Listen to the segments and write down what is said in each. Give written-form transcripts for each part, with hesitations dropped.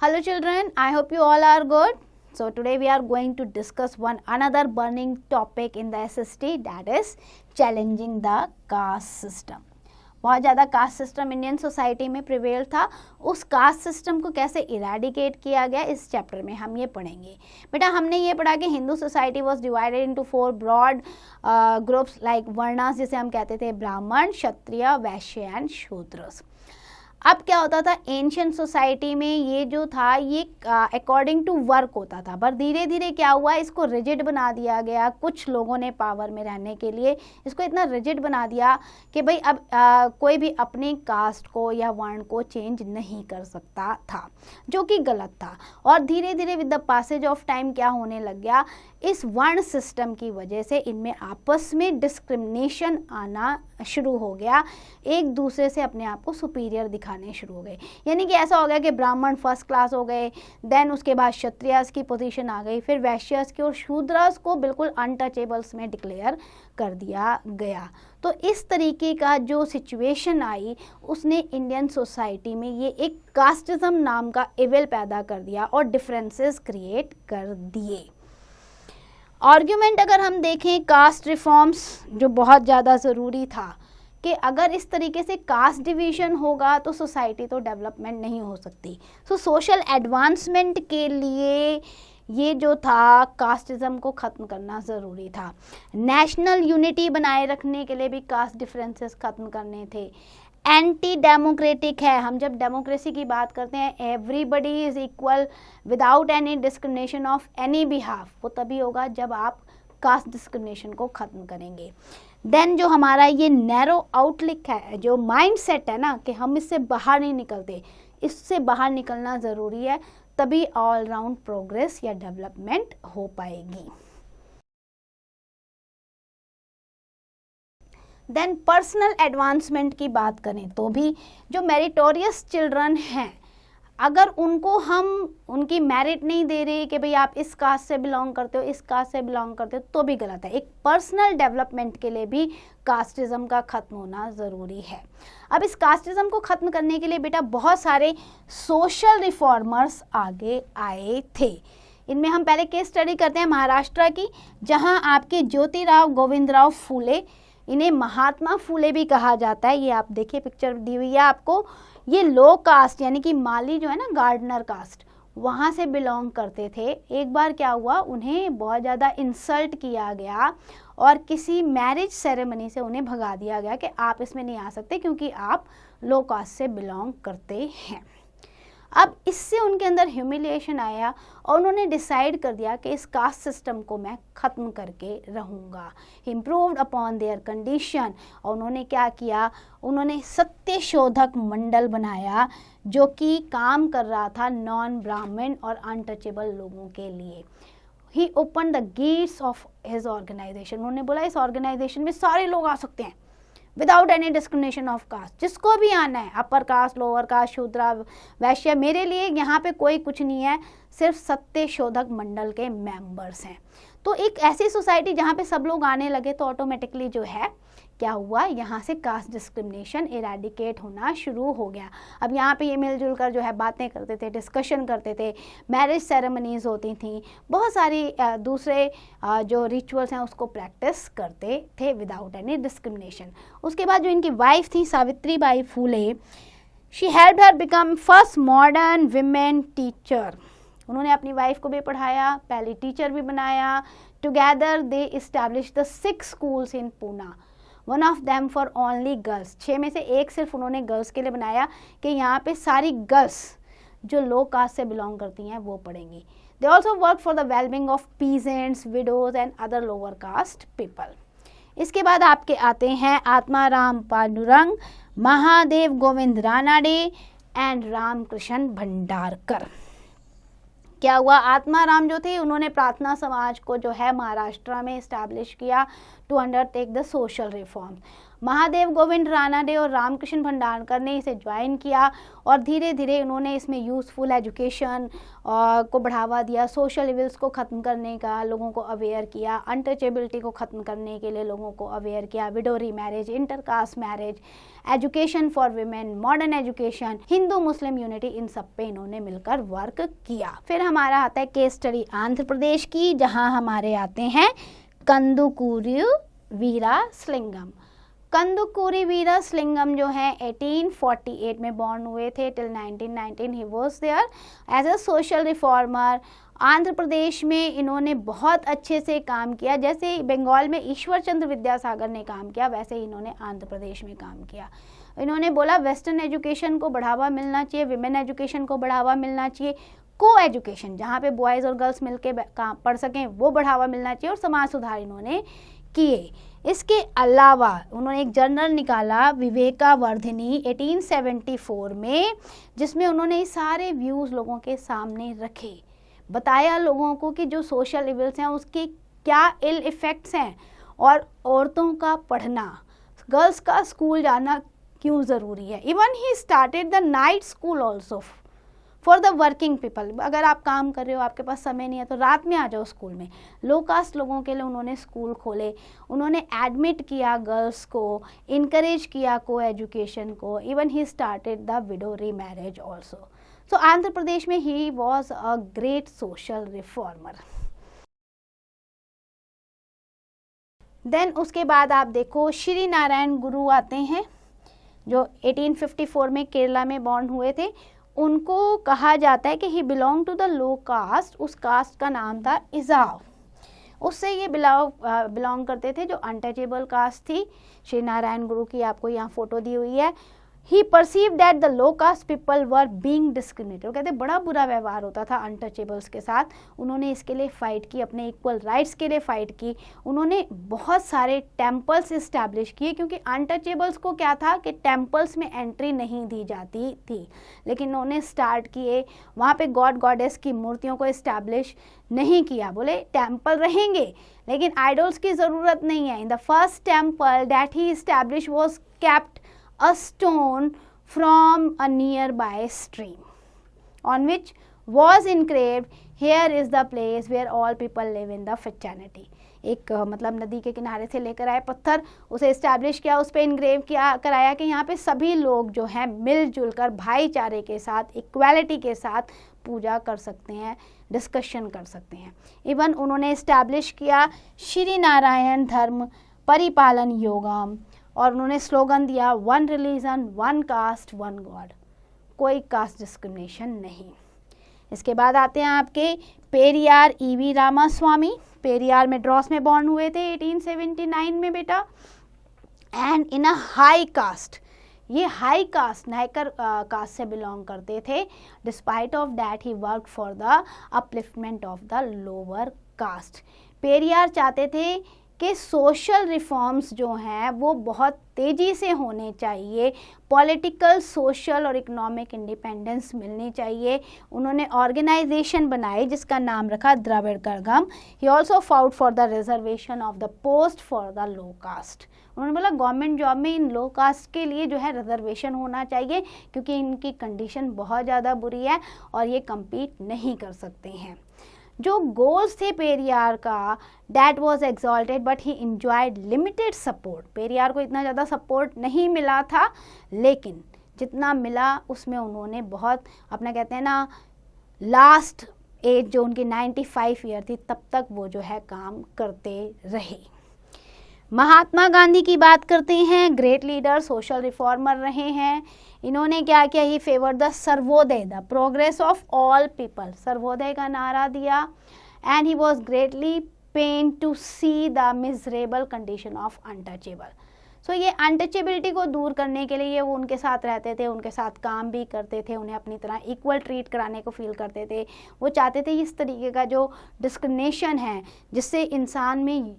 Hello children, I hope you all are good. So today we are going to discuss another burning topic in the SST, that is challenging the caste system. बहुत ज़्यादा caste system Indian society में prevail था, उस caste system को कैसे eradicate किया गया इस चैप्टर में हम ये पढ़ेंगे। बेटा हमने ये पढ़ा कि Hindu society was divided into 4 broad groups like वर्णास, जिसे हम कहते थे ब्राह्मण, क्षत्रिय, वैश्य एंड शूद्रस। अब क्या होता था एंशियंट सोसाइटी में, ये जो था ये अकॉर्डिंग टू वर्क होता था, पर धीरे धीरे क्या हुआ इसको रिजिड बना दिया गया। कुछ लोगों ने पावर में रहने के लिए इसको इतना रिजिड बना दिया कि भाई अब कोई भी अपनी कास्ट को या वर्ण को चेंज नहीं कर सकता था, जो कि गलत था। और धीरे धीरे with the passage of time क्या होने लग गया, इस वर्ण सिस्टम की वजह से इनमें आपस में डिस्क्रिमिनेशन आना शुरू हो गया, एक दूसरे से अपने आप को सुपीरियर दिखाने शुरू हो गए। यानी कि ऐसा हो गया कि ब्राह्मण फर्स्ट क्लास हो गए, देन उसके बाद क्षत्रियस की पोजीशन आ गई, फिर वैश्यस की और शूद्रस को बिल्कुल अनटचेबल्स में डिक्लेयर कर दिया गया। तो इस तरीके का जो सिचुएशन आई उसने इंडियन सोसाइटी में ये एक कास्टिज्म नाम का इविल पैदा कर दिया और डिफरेंसेस क्रिएट कर दिए। आर्ग्यूमेंट अगर हम देखें कास्ट रिफॉर्म्स जो बहुत ज़्यादा ज़रूरी था कि अगर इस तरीके से कास्ट डिवीज़न होगा तो सोसाइटी तो डेवलपमेंट नहीं हो सकती। सो सोशल एडवांसमेंट के लिए ये जो था कास्टिज्म को ख़त्म करना ज़रूरी था। नेशनल यूनिटी बनाए रखने के लिए भी कास्ट डिफरेंसेस ख़त्म करने थे। एंटी डेमोक्रेटिक है, हम जब डेमोक्रेसी की बात करते हैं everybody is equal without any discrimination of any behalf, वो तभी होगा जब आप कास्ट डिस्क्रिमिनेशन को ख़त्म करेंगे। देन जो हमारा ये नैरो आउटलुक है, जो माइंड सेट है ना कि हम इससे बाहर नहीं निकलते, इससे बाहर निकलना ज़रूरी है, तभी ऑल राउंड प्रोग्रेस या डेवलपमेंट हो पाएगी। देन पर्सनल एडवांसमेंट की बात करें तो भी जो मेरिटोरियस चिल्ड्रन हैं, अगर उनको हम उनकी मेरिट नहीं दे रहे कि भाई आप इस कास्ट से बिलोंग करते हो, इस कास्ट से बिलोंग करते हो, तो भी गलत है। एक पर्सनल डेवलपमेंट के लिए भी कास्टिज्म का ख़त्म होना ज़रूरी है। अब इस कास्टिज्म को ख़त्म करने के लिए बेटा बहुत सारे सोशल रिफॉर्मर्स आगे आए थे। इनमें हम पहले केस स्टडी करते हैं महाराष्ट्र की, जहाँ आपके ज्योतिराव गोविंदराव फूले, इन्हें महात्मा फूले भी कहा जाता है। ये आप देखिए पिक्चर दी हुई है आपको, ये लो कास्ट यानी कि माली जो है ना गार्डनर कास्ट, वहाँ से बिलोंग करते थे। एक बार क्या हुआ, उन्हें बहुत ज़्यादा इंसल्ट किया गया और किसी मैरिज सेरेमनी से उन्हें भगा दिया गया कि आप इसमें नहीं आ सकते क्योंकि आप लो कास्ट से बिलोंग करते हैं। अब इससे उनके अंदर ह्यूमिलिएशन आया और उन्होंने डिसाइड कर दिया कि इस कास्ट सिस्टम को मैं ख़त्म करके रहूँगा। इम्प्रूव्ड अपॉन देयर कंडीशन, और उन्होंने क्या किया, उन्होंने सत्य शोधक मंडल बनाया जो कि काम कर रहा था नॉन ब्राह्मण और अनटचेबल लोगों के लिए। He open the gates of his organization, उन्होंने बोला इस ऑर्गेनाइजेशन में सारे लोग आ सकते हैं without any discrimination of caste, जिसको भी आना है, अपर कास्ट, लोअर कास्ट, शूद्र, वैश्य, मेरे लिए यहाँ पे कोई कुछ नहीं है, सिर्फ सत्य शोधक मंडल के मेंबर्स हैं। तो एक ऐसी सोसाइटी जहाँ पे सब लोग आने लगे तो ऑटोमेटिकली जो है क्या हुआ, यहाँ से कास्ट डिस्क्रिमिनेशन इरेडिकेट होना शुरू हो गया। अब यहाँ पे ये मिलजुल कर जो है बातें करते थे, डिस्कशन करते थे, मैरिज सेरेमनीज होती थी, बहुत सारी दूसरे जो रिचुअल्स हैं उसको प्रैक्टिस करते थे विदाउट एनी डिस्क्रिमिनेशन। उसके बाद जो इनकी वाइफ थी Savitribai Phule, she helped her become first modern women teacher. उन्होंने अपनी वाइफ को भी पढ़ाया, पहली टीचर भी बनाया। Together they establish the 6 schools in Poona, one of them for only girls. 6 में से एक सिर्फ उन्होंने गर्ल्स के लिए बनाया कि यहाँ पे सारी गर्ल्स जो लो कास्ट से बिलोंग करती हैं वो पढ़ेंगी। They also work for the wellbeing of peasants, widows and other lower caste people. इसके बाद आपके आते हैं आत्माराम पांडुरंग, महादेव गोविंद रानाडे एंड रामकृष्ण भंडारकर। क्या हुआ, आत्माराम जो थे उन्होंने प्रार्थना समाज को जो है महाराष्ट्र में इस्टेब्लिश किया। To undertake the social reform. Mahadev Govind Ranade और रामकृष्ण भंडारकर ने इसे ज्वाइन किया और धीरे धीरे उन्होंने इसमें यूज़फुल एजुकेशन को बढ़ावा दिया, सोशल इविल्स को ख़त्म करने का लोगों को अवेयर किया, अनटचेबिलिटी को ख़त्म करने के लिए लोगों को अवेयर किया, widow remarriage, intercaste marriage, education for women, modern education, Hindu Muslim unity, इन सब पे इन्होंने मिलकर वर्क किया। फिर हमारा आता है केस स्टडी आंध्र प्रदेश की, जहाँ हमारे आते हैं कंदुकूरी वीरास्लिंगम। कंदुकूरी वीरास्लिंगम जो है 1848 में बॉर्न हुए थे, till 1919 he was there as a social reformer. Andhra Pradesh में इन्होंने बहुत अच्छे से काम किया, जैसे बंगाल में ईश्वर चंद्र विद्यासागर ने काम किया वैसे ही इन्होंने आंध्र प्रदेश में काम किया। इन्होंने बोला वेस्टर्न एजुकेशन को बढ़ावा मिलना चाहिए, विमेन एजुकेशन को बढ़ावा मिलना चाहिए, को एजुकेशन जहाँ पे बॉयज़ और गर्ल्स मिलके पढ़ सकें वो बढ़ावा मिलना चाहिए, और समाज सुधार इन्होंने किए। इसके अलावा उन्होंने एक जर्नल निकाला विवेकावर्धिनी 1874 में, जिसमें उन्होंने सारे व्यूज़ लोगों के सामने रखे, बताया लोगों को कि जो सोशल इविल्स हैं उसके क्या इल इफ़ेक्ट्स हैं, और औरतों का पढ़ना, गर्ल्स का स्कूल जाना क्यों ज़रूरी है। Even he started the night school also for the working people. अगर आप काम कर रहे हो, आपके पास समय नहीं है, तो रात में आ जाओ स्कूल में। लो कास्ट लोगों के लिए उन्होंने स्कूल खोले, उन्होंने एडमिट किया गर्ल्स को, इनकरेज किया को एजुकेशन को। Even he started the widow remarriage also. So Andhra Pradesh में he was a great social reformer. Then उसके बाद आप देखो श्री नारायण गुरु आते हैं, जो 1854 में केरला में बॉर्न हुए थे। उनको कहा जाता है कि he belong to the low caste, उस कास्ट का नाम था इजाव, उससे ये बिलोंग करते थे जो अनटचेबल कास्ट थी। श्री नारायण गुरु की आपको यहाँ फोटो दी हुई है। He perceive that the low caste people were being discriminated. वो कहते बड़ा बुरा व्यवहार होता था अनटचेबल्स के साथ। उन्होंने इसके लिए फ़ाइट की, अपने इक्वल राइट्स के लिए फ़ाइट की। उन्होंने बहुत सारे टेम्पल्स इस्टेब्लिश किए, क्योंकि अनटचेबल्स को क्या था कि टेम्पल्स में एंट्री नहीं दी जाती थी, लेकिन उन्होंने स्टार्ट किए। वहाँ पे गॉड गॉडेस की मूर्तियों को इस्टेब्लिश नहीं किया, बोले टेम्पल रहेंगे लेकिन आइडल्स की ज़रूरत नहीं है। In the first temple that he establish was kept a stone from a nearby stream on which was engraved, here is the place where all people live in the fraternity। एक मतलब नदी के किनारे से लेकर आए पत्थर, उसे इस्टेब्लिश किया, उस पर इनग्रेव किया, कराया कि यहाँ पे सभी लोग जो हैं मिलजुल कर भाईचारे के साथ, इक्वालिटी के साथ पूजा कर सकते हैं, डिस्कशन कर सकते हैं। इवन उन्होंने इस्टेब्लिश किया श्री नारायण धर्म परिपालन योगम, और उन्होंने स्लोगन दिया one religion, one cast, one God, कोई कास्ट डिस्क्रिमिनेशन नहीं। इसके बाद आते हैं आपके पेरियार ईवी रामास्वामी। पेरियार मेड्रास में बॉर्न हुए थे 1879 में बेटा। And in a high cast, ये हाई कास्ट नायकर कास्ट से बिलोंग करते थे। Despite of that he work for the upliftment of the lower caste. Periyar चाहते थे कि सोशल रिफॉर्म्स जो हैं वो बहुत तेज़ी से होने चाहिए, पॉलिटिकल, सोशल और इकोनॉमिक इंडिपेंडेंस मिलनी चाहिए। उन्होंने ऑर्गेनाइजेशन बनाई जिसका नाम रखा Dravida Kazhagam. He also fought for the reservation of the post for the low caste. उन्होंने बोला गवर्नमेंट जॉब में इन लो कास्ट के लिए जो है रिजर्वेशन होना चाहिए, क्योंकि इनकी कंडीशन बहुत ज़्यादा बुरी है और ये कम्पीट नहीं कर सकते हैं। जो गोल्स थे पेरियार का, that was exalted but he enjoyed limited support. Periyar को इतना ज़्यादा सपोर्ट नहीं मिला था, लेकिन जितना मिला उसमें उन्होंने बहुत अपना कहते हैं ना लास्ट एज जो उनकी 95 ईयर थी तब तक वो जो है काम करते रहे। महात्मा गांधी की बात करते हैं। ग्रेट लीडर, सोशल रिफॉर्मर रहे हैं। इन्होंने क्या किया, he favour the Sarvodaya, the progress of all people, Sarvodaya का नारा दिया। And he was greatly pain to see the miserable condition of untouchable. So ये अनटचेबिलिटी को दूर करने के लिए वो उनके साथ रहते थे, उनके साथ काम भी करते थे, उन्हें अपनी तरह इक्वल ट्रीट कराने को फील करते थे। वो चाहते थे इस तरीके का जो डिस्क्रिमिनेशन है जिससे इंसान में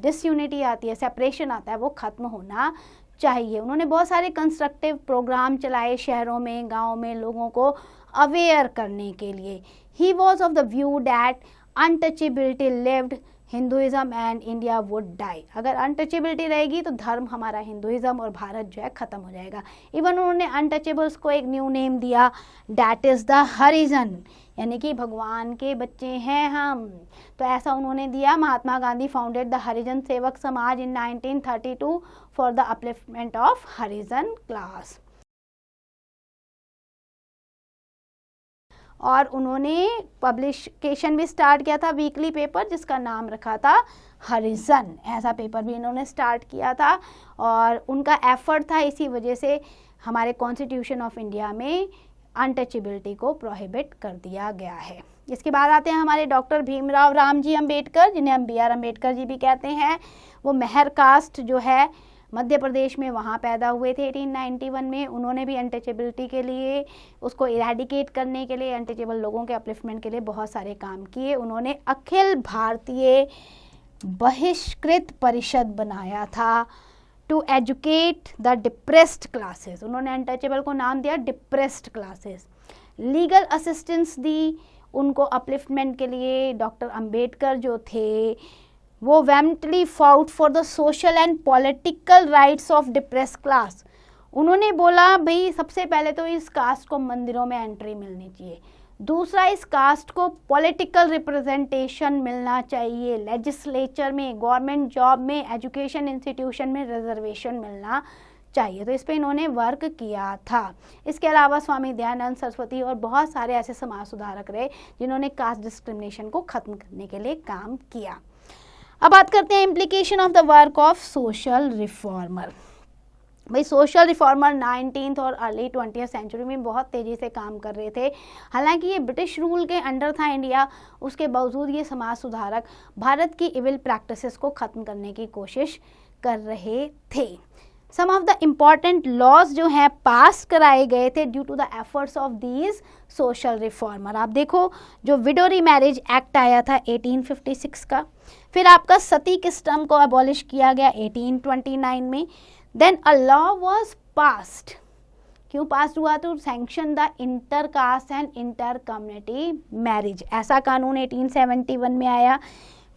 डिसयूनिटी आती है, सेपरेशन आता है, वो ख़त्म होना चाहिए। उन्होंने बहुत सारे कंस्ट्रक्टिव प्रोग्राम चलाए शहरों में, गाँव में लोगों को अवेयर करने के लिए। He was of the view that untouchability lived Hinduism and India would die. अगर अनटचेबिलिटी रहेगी तो धर्म हमारा हिंदुइज्म और भारत जो है ख़त्म हो जाएगा। इवन उन्होंने अनटचेबल्स को एक न्यू नेम दिया, डैट इज़ द हरिजन, यानी कि भगवान के बच्चे हैं हम, तो ऐसा उन्होंने दिया। महात्मा गांधी फाउंडेड द हरिजन सेवक समाज इन 1932 for the upliftment of Harijan class. और उन्होंने पब्लिकेशन भी स्टार्ट किया था, वीकली पेपर जिसका नाम रखा था हरिजन, ऐसा पेपर भी इन्होंने स्टार्ट किया था। और उनका एफर्ट था, इसी वजह से हमारे कॉन्स्टिट्यूशन ऑफ इंडिया में अनटचेबिलिटी को प्रोहिबिट कर दिया गया है। इसके बाद आते हैं हमारे डॉक्टर भीमराव रामजी अंबेडकर, जिन्हें हम BR अम्बेडकर जी भी कहते हैं। वो मेहर कास्ट जो है मध्य प्रदेश में, वहाँ पैदा हुए थे 1891 में। उन्होंने भी अनटचेबिलिटी के लिए, उसको इरेडिकेट करने के लिए, अनटचेबल लोगों के अपलिफ्टमेंट के लिए बहुत सारे काम किए। उन्होंने अखिल भारतीय बहिष्कृत परिषद बनाया था to educate the depressed classes. उन्होंने अनटचेबल को नाम दिया डिप्रेस्ड क्लासेस। लीगल असिस्टेंस दी उनको अपलिफ्टमेंट के लिए। डॉक्टर अंबेडकर जो थे वो vehemently fought for the social and political rights of depress class. उन्होंने बोला भाई सबसे पहले तो इस कास्ट को मंदिरों में एंट्री मिलनी चाहिए, दूसरा इस कास्ट को पॉलिटिकल रिप्रेजेंटेशन मिलना चाहिए, लेजिस्लेचर में, गवर्नमेंट जॉब में, एजुकेशन इंस्टीट्यूशन में रिजर्वेशन मिलना चाहिए। तो इस पे इन्होंने वर्क किया था। इसके अलावा स्वामी दयानंद सरस्वती और बहुत सारे ऐसे समाज सुधारक रहे जिन्होंने कास्ट डिस्क्रिमिनेशन को ख़त्म करने के लिए काम किया। अब बात करते हैं implication of the work of social reformer. भाई सोशल रिफॉर्मर 19th और अर्ली 20th सेंचुरी में बहुत तेज़ी से काम कर रहे थे। हालांकि ये ब्रिटिश रूल के अंडर था इंडिया, उसके बावजूद ये समाज सुधारक भारत की इविल प्रैक्टिसेस को ख़त्म करने की कोशिश कर रहे थे। Some of the important laws जो हैं पास कराए गए थे due to the efforts of these social reformer. आप देखो, जो विडो रीमैरिज एक्ट आया था 1856 का, फिर आपका सती सिस्टम को अबॉलिश किया गया 1829 में। Then a law was passed, क्यों पास हुआ? तो sanction the inter caste and inter community marriage, ऐसा कानून 1871 में आया।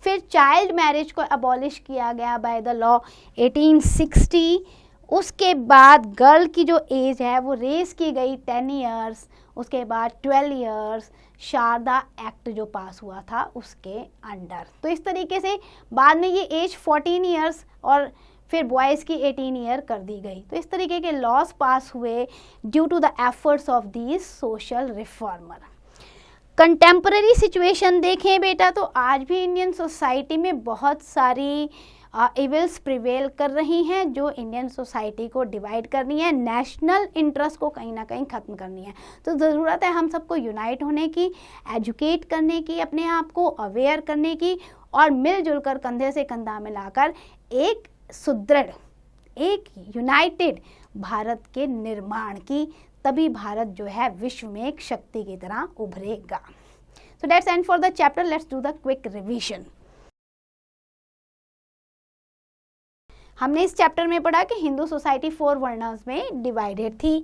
फिर चाइल्ड मैरिज को अबॉलिश किया गया बाय द लॉ 1860। उसके बाद गर्ल की जो एज है वो रेस की गई 10 ईयर्स, उसके बाद 12 ईयर्स, शारदा एक्ट जो पास हुआ था उसके अंडर। तो इस तरीके से बाद में ये एज 14 ईयर्स और फिर बॉयज़ की 18 ईयर कर दी गई। तो इस तरीके के लॉज पास हुए due to the efforts of these social reformer. Contemporary situation देखें बेटा, तो आज भी इंडियन सोसाइटी में बहुत सारी इविल्स प्रिवेल कर रही हैं जो इंडियन सोसाइटी को डिवाइड करनी है, नेशनल इंटरेस्ट को कहीं ना कहीं ख़त्म करनी है। तो ज़रूरत है हम सबको यूनाइट होने की, एजुकेट करने की, अपने आप को अवेयर करने की, और मिलजुल कर कंधे से कंधा मिलाकर एक सुदृढ़, एक यूनाइटेड भारत के निर्माण की। तभी भारत जो है विश्व में एक शक्ति की तरह उभरेगा। So that's and for the chapter. Let's do the quick revision. हमने इस चैप्टर में पढ़ा कि हिंदू सोसाइटी 4 वर्णास में डिवाइडेड थी।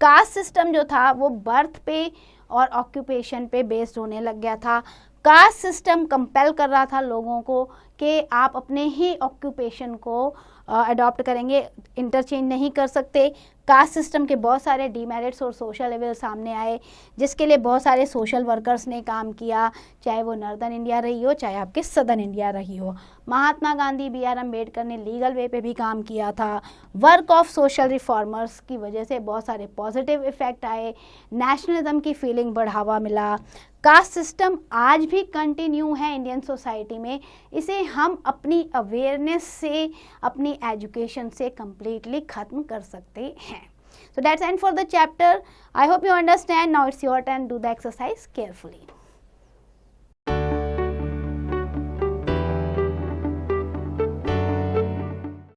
कास्ट सिस्टम जो था वो बर्थ पे और ऑक्यूपेशन पे बेस्ड होने लग गया था। कास्ट सिस्टम कंपेल कर रहा था लोगों को कि आप अपने ही ऑक्यूपेशन को अडॉप्ट करेंगे, इंटरचेंज नहीं कर सकते। कास्ट सिस्टम के बहुत सारे डीमेरिट्स और सोशल लेवल सामने आए, जिसके लिए बहुत सारे सोशल वर्कर्स ने काम किया, चाहे वो नॉर्दर्न इंडिया रही हो, चाहे आपके सदर्न इंडिया रही हो। महात्मा गांधी, BR अम्बेडकर ने लीगल वे पे भी काम किया था। वर्क ऑफ सोशल रिफॉर्मर्स की वजह से बहुत सारे पॉजिटिव इफ़ेक्ट आए, नेशनलिज्म की फीलिंग बढ़ावा मिला। कास्ट सिस्टम आज भी कंटिन्यू है इंडियन सोसाइटी में, इसे हम अपनी अवेयरनेस से, अपनी एजुकेशन से completely ख़त्म कर सकते हैं। So that's end for the chapter. I hope you understand. Now it's your turn. Do the exercise carefully.